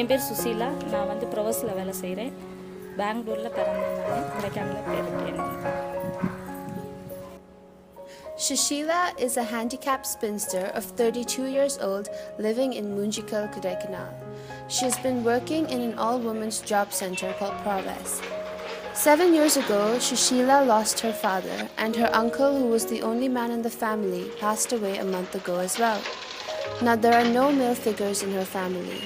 என் பேர் சுசீலா. நான் வந்து ப்ரொவஸில் வேலை செய்கிறேன். பெங்களூரில் பிறந்தேன். நான் கொடைக்கானலில் போயிருக்கேன். Susheela is a handicapped spinster of 32 years old living in Munjikal, Kodaikanal. She has been working in an all-women's job center called Progress. 7 years ago, Susheela lost her father, and her uncle, who was the only man in the family, passed away a month ago as well. Now there are no male figures in her family.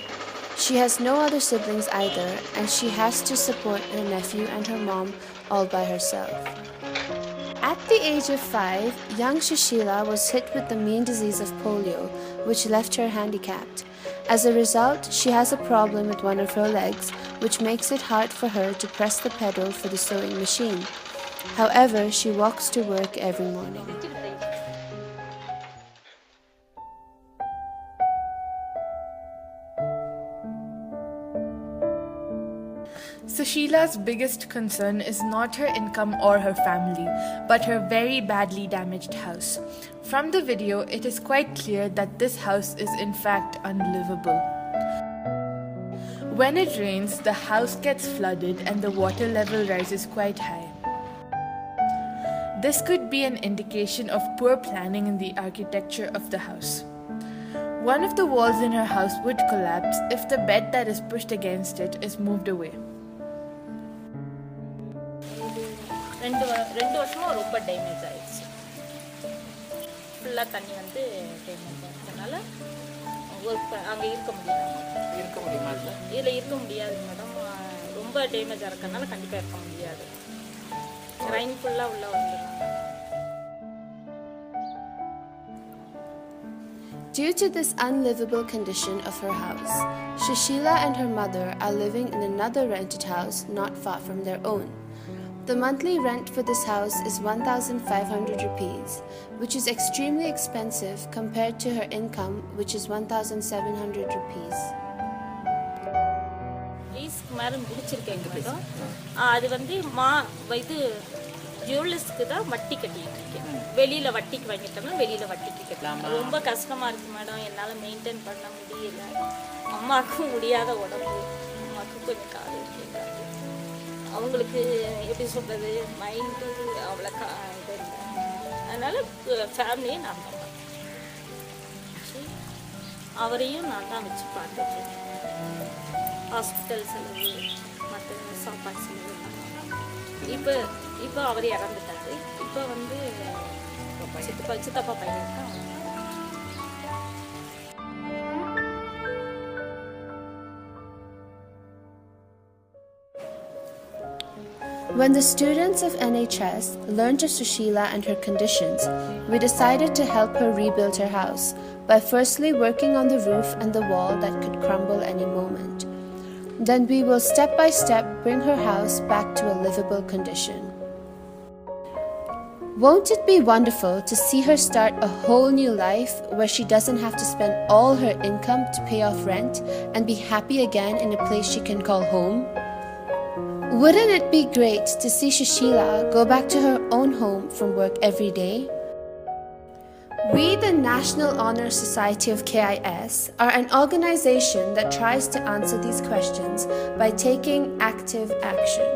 She has no other siblings either, and she has to support her nephew and her mom all by herself. At the age of 5, young Susheela was hit with the mean disease of polio, which left her handicapped. As a result, she has a problem with one of her legs, which makes it hard for her to press the pedal for the sewing machine. However, she walks to work every morning. Susheela's biggest concern is not her income or her family, but her very badly damaged house. From the video, it is quite clear that this house is in fact unlivable. When it rains, the house gets flooded and the water level rises quite high. This could be an indication of poor planning in the architecture of the house. One of the walls in her house would collapse if the bed that is pushed against it is moved away. ரெண்டு வருஷமாக ரொம்ப damage ஆகிடுச்சு. ஃபுல்லாக தண்ணி வந்து damage ஆகிடுச்சனால அங்கே இருக்க முடியாது. இதில் இருக்க முடியாது மேடம். ரொம்ப டேமேஜாக இருக்கறனால கண்டிப்பாக இருக்க முடியாது. ரெயின் ஃபுல்லாக உள்ளே வந்துடும். Due to this unlivable condition of her house, Susheela and her mother are living in another rented house not far from their own. The monthly rent for this house is 1,500 rupees, which is extremely expensive compared to her income, which is 1,700 rupees. லீஸ்க்கு மேலே முடிச்சிருக்கேங்க madam. அது வந்து இது ஜுவல்லர்ஸ்க்கு தான் வட்டி கட்டிட்டு இருக்கேன். வெளியில் வட்டிக்கு வாங்கிட்டோம்னா வெளியில் வட்டிக்கு கட்டலாம். ரொம்ப கஷ்டமாக இருக்குது மேடம். என்னால் மெயின்டைன் பண்ண முடியல. அம்மாவுக்கும் முடியாத உடம்பு. அம்மாவுக்கும் கொஞ்சம் காது கேட்காது. அவங்களுக்கு எப்படி சொல்கிறது, மைண்டு அவ்வளோக்கா இது இல்லை. அதனால் ஃபேமிலியை நான் தான் பார்த்துக்கேன். அவரையும் நான் தான் வச்சு பார்த்துக்கேன். ஹாஸ்பிட்டல் செலவு, மற்ற சாப்பாடு செலவு. இப்போ அவர் இறந்துட்டாரு. இப்போ வந்து சித்தப்பா பையன் தான். When the students of NHS learned of Susheela and her conditions, we decided to help her rebuild her house by firstly working on the roof and the wall that could crumble any moment. Then we will step by step bring her house back to a livable condition. Won't it be wonderful to see her start a whole new life where she doesn't have to spend all her income to pay off rent and be happy again in a place she can call home? Wouldn't it be great to see Susheela go back to her own home from work every day? We, the National Honor Society of KIS, are an organization that tries to answer these questions by taking active action.